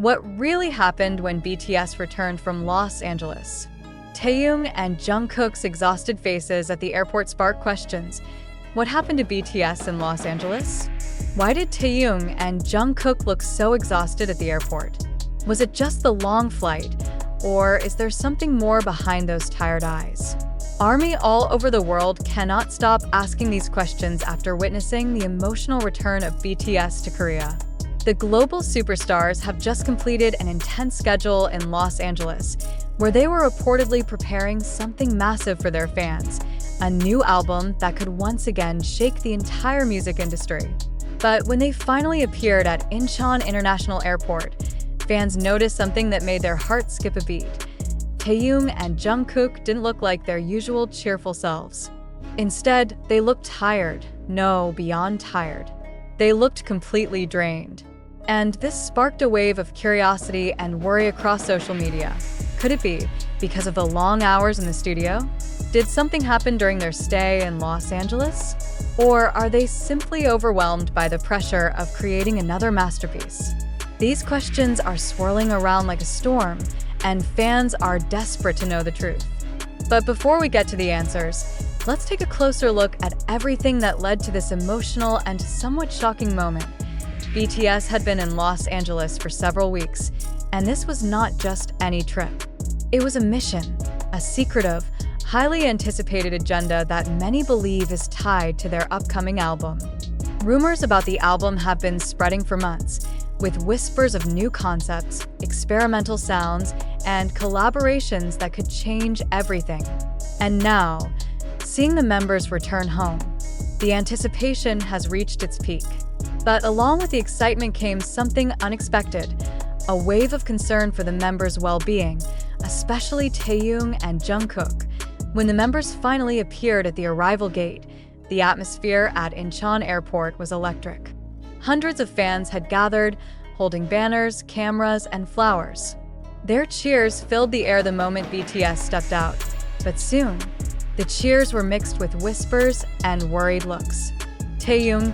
What really happened when BTS returned from Los Angeles? Taehyung and Jungkook's exhausted faces at the airport spark questions. What happened to BTS in Los Angeles? Why did Taehyung and Jungkook look so exhausted at the airport? Was it just the long flight, or is there something more behind those tired eyes? ARMY all over the world cannot stop asking these questions after witnessing the emotional return of BTS to Korea. The global superstars have just completed an intense schedule in Los Angeles, where they were reportedly preparing something massive for their fans, a new album that could once again shake the entire music industry. But when they finally appeared at Incheon International Airport, fans noticed something that made their hearts skip a beat. Taehyung and Jungkook didn't look like their usual cheerful selves. Instead, they looked tired. No, beyond tired. They looked completely drained. And this sparked a wave of curiosity and worry across social media. Could it be because of the long hours in the studio? Did something happen during their stay in Los Angeles? Or are they simply overwhelmed by the pressure of creating another masterpiece? These questions are swirling around like a storm, and fans are desperate to know the truth. But before we get to the answers, let's take a closer look at everything that led to this emotional and somewhat shocking moment. BTS had been in Los Angeles for several weeks, and this was not just any trip. It was a mission, a secretive, highly anticipated agenda that many believe is tied to their upcoming album. Rumors about the album have been spreading for months, with whispers of new concepts, experimental sounds, and collaborations that could change everything. And now, seeing the members return home, the anticipation has reached its peak. But along with the excitement came something unexpected, a wave of concern for the members' well-being, especially Taehyung and Jungkook. When the members finally appeared at the arrival gate, the atmosphere at Incheon Airport was electric. Hundreds of fans had gathered, holding banners, cameras, and flowers. Their cheers filled the air the moment BTS stepped out, but soon, the cheers were mixed with whispers and worried looks. Taehyung,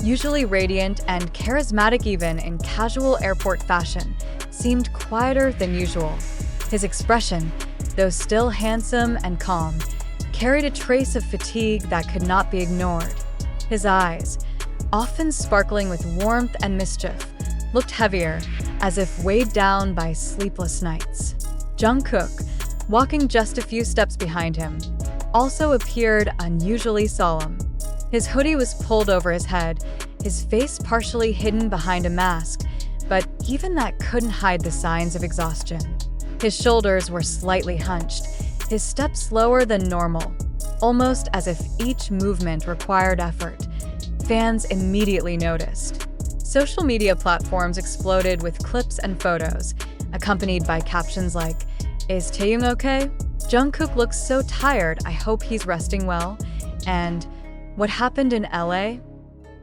usually radiant and charismatic even in casual airport fashion, seemed quieter than usual. His expression, though still handsome and calm, carried a trace of fatigue that could not be ignored. His eyes, often sparkling with warmth and mischief, looked heavier, as if weighed down by sleepless nights. Jungkook, walking just a few steps behind him, also appeared unusually solemn. His hoodie was pulled over his head, his face partially hidden behind a mask, but even that couldn't hide the signs of exhaustion. His shoulders were slightly hunched, his step slower than normal, almost as if each movement required effort. Fans immediately noticed. Social media platforms exploded with clips and photos, accompanied by captions like, "Is Taehyung okay? Jungkook looks so tired, I hope he's resting well," and "What happened in LA?"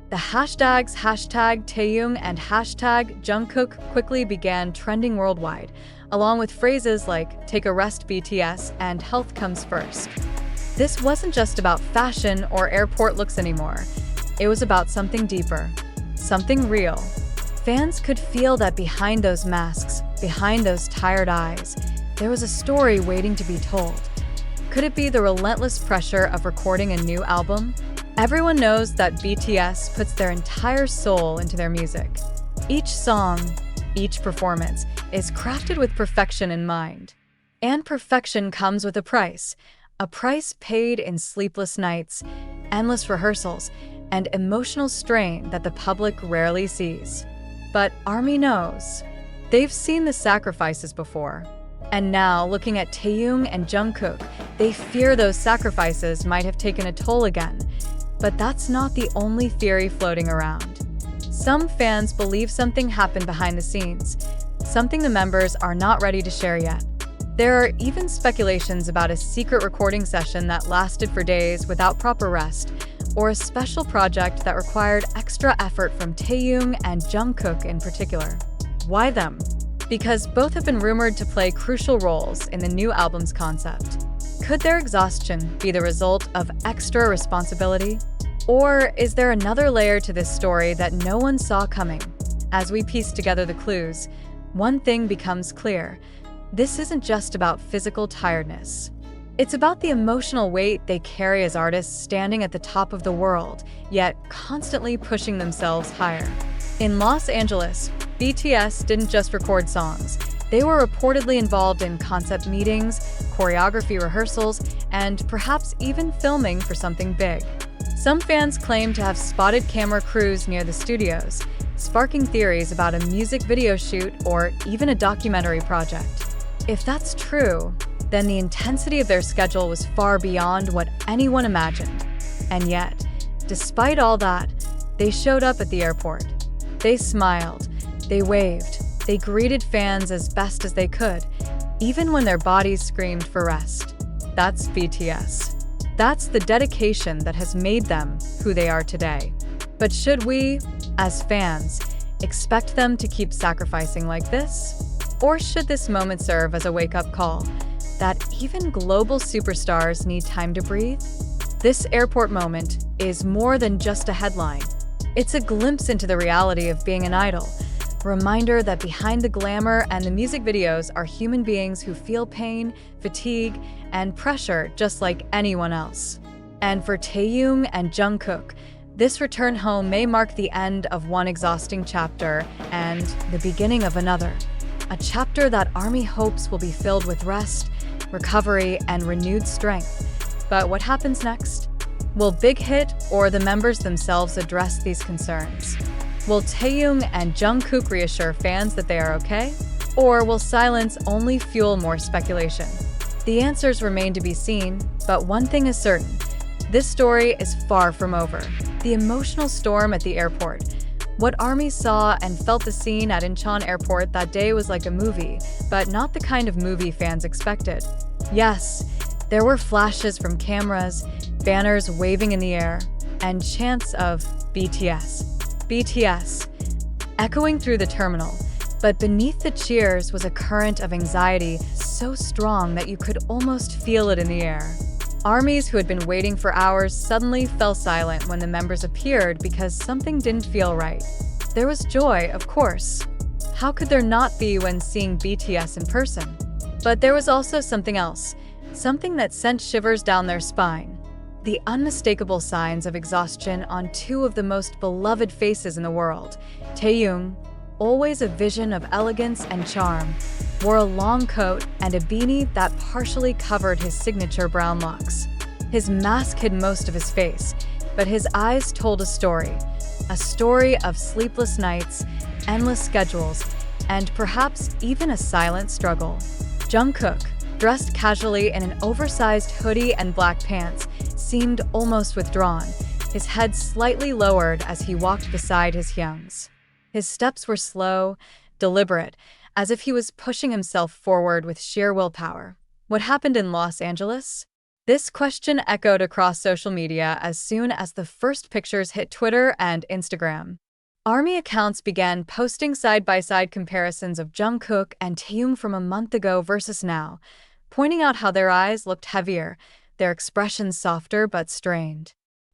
The hashtags #Taehyung and #Jungkook quickly began trending worldwide, along with phrases like "Take a rest BTS" and "Health comes first." This wasn't just about fashion or airport looks anymore. It was about something deeper, something real. Fans could feel that behind those masks, behind those tired eyes, there was a story waiting to be told. Could it be the relentless pressure of recording a new album? Everyone knows that BTS puts their entire soul into their music. Each song, each performance, is crafted with perfection in mind. And perfection comes with a price paid in sleepless nights, endless rehearsals, and emotional strain that the public rarely sees. But ARMY knows. They've seen the sacrifices before. And now, looking at Taehyung and Jungkook, they fear those sacrifices might have taken a toll again. But that's not the only theory floating around. Some fans believe something happened behind the scenes, something the members are not ready to share yet. There are even speculations about a secret recording session that lasted for days without proper rest, or a special project that required extra effort from Taehyung and Jungkook in particular. Why them? Because both have been rumored to play crucial roles in the new album's concept. Could their exhaustion be the result of extra responsibility? Or is there another layer to this story that no one saw coming? As we piece together the clues, one thing becomes clear. This isn't just about physical tiredness. It's about the emotional weight they carry as artists standing at the top of the world, yet constantly pushing themselves higher. In Los Angeles, BTS didn't just record songs. They were reportedly involved in concept meetings, choreography rehearsals, and perhaps even filming for something big. Some fans claim to have spotted camera crews near the studios, sparking theories about a music video shoot or even a documentary project. If that's true, then the intensity of their schedule was far beyond what anyone imagined. And yet, despite all that, they showed up at the airport. They smiled, they waved, they greeted fans as best as they could, even when their bodies screamed for rest. That's BTS. That's the dedication that has made them who they are today. But should we, as fans, expect them to keep sacrificing like this? Or should this moment serve as a wake-up call that even global superstars need time to breathe? This airport moment is more than just a headline. It's a glimpse into the reality of being an idol, a reminder that behind the glamour and the music videos are human beings who feel pain, fatigue, and pressure just like anyone else. And for Taehyung and Jungkook, this return home may mark the end of one exhausting chapter and the beginning of another. A chapter that ARMY hopes will be filled with rest, recovery, and renewed strength. But what happens next? Will Big Hit or the members themselves address these concerns? Will Taehyung and Jungkook reassure fans that they are okay? Or will silence only fuel more speculation? The answers remain to be seen, but one thing is certain. This story is far from over. The emotional storm at the airport. What ARMY saw and felt the scene at Incheon Airport that day was like a movie, but not the kind of movie fans expected. Yes, there were flashes from cameras, banners waving in the air, and chants of BTS, BTS, echoing through the terminal. But beneath the cheers was a current of anxiety so strong that you could almost feel it in the air. ARMYs who had been waiting for hours suddenly fell silent when the members appeared because something didn't feel right. There was joy, of course. How could there not be when seeing BTS in person? But there was also something else, something that sent shivers down their spine. The unmistakable signs of exhaustion on two of the most beloved faces in the world. Taehyung, always a vision of elegance and charm, wore a long coat and a beanie that partially covered his signature brown locks. His mask hid most of his face, but his eyes told a story of sleepless nights, endless schedules, and perhaps even a silent struggle. Jungkook, dressed casually in an oversized hoodie and black pants, seemed almost withdrawn, his head slightly lowered as he walked beside his Hyungs. His steps were slow, deliberate, as if he was pushing himself forward with sheer willpower. What happened in Los Angeles? This question echoed across social media as soon as the first pictures hit Twitter and Instagram. ARMY accounts began posting side-by-side comparisons of Jungkook and Taehyung from a month ago versus now, pointing out how their eyes looked heavier, their expressions softer but strained.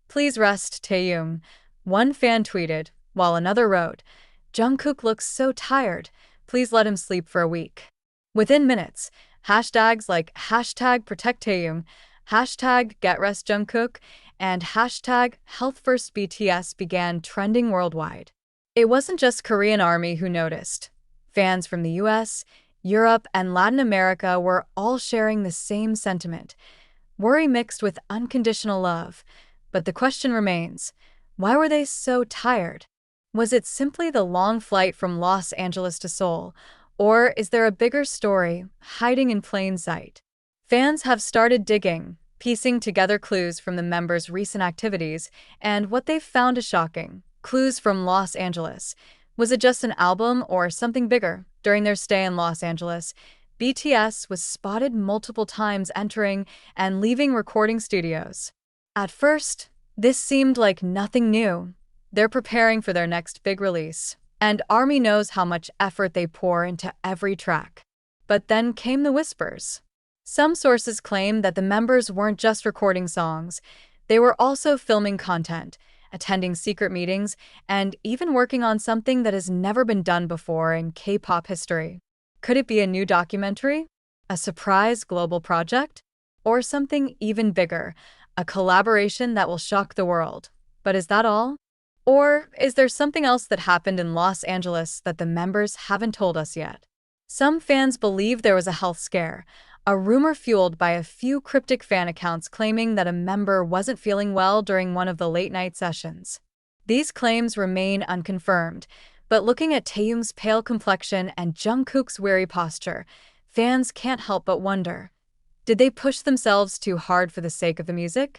"Please rest, Taehyung," one fan tweeted, while another wrote, "Jungkook looks so tired. Please let him sleep for a week." Within minutes, hashtags like #ProtectTaehyung, #GetRestJungkook, and #HealthFirstBTS began trending worldwide. It wasn't just Korean ARMY who noticed. Fans from the US, Europe, and Latin America were all sharing the same sentiment, worry mixed with unconditional love. But the question remains, why were they so tired? Was it simply the long flight from Los Angeles to Seoul, or is there a bigger story hiding in plain sight? Fans have started digging, piecing together clues from the members' recent activities, and what they've found is shocking. Clues from Los Angeles. Was it just an album or something bigger? During their stay in Los Angeles, BTS was spotted multiple times entering and leaving recording studios. At first, this seemed like nothing new. They're preparing for their next big release, and ARMY knows how much effort they pour into every track. But then came the whispers. Some sources claim that the members weren't just recording songs, they were also filming content, attending secret meetings, and even working on something that has never been done before in K-pop history. Could it be a new documentary? A surprise global project? Or something even bigger, a collaboration that will shock the world? But is that all? Or is there something else that happened in Los Angeles that the members haven't told us yet? Some fans believe there was a health scare, a rumor fueled by a few cryptic fan accounts claiming that a member wasn't feeling well during one of the late-night sessions. These claims remain unconfirmed, but looking at Taehyung's pale complexion and Jungkook's weary posture, fans can't help but wonder, did they push themselves too hard for the sake of the music?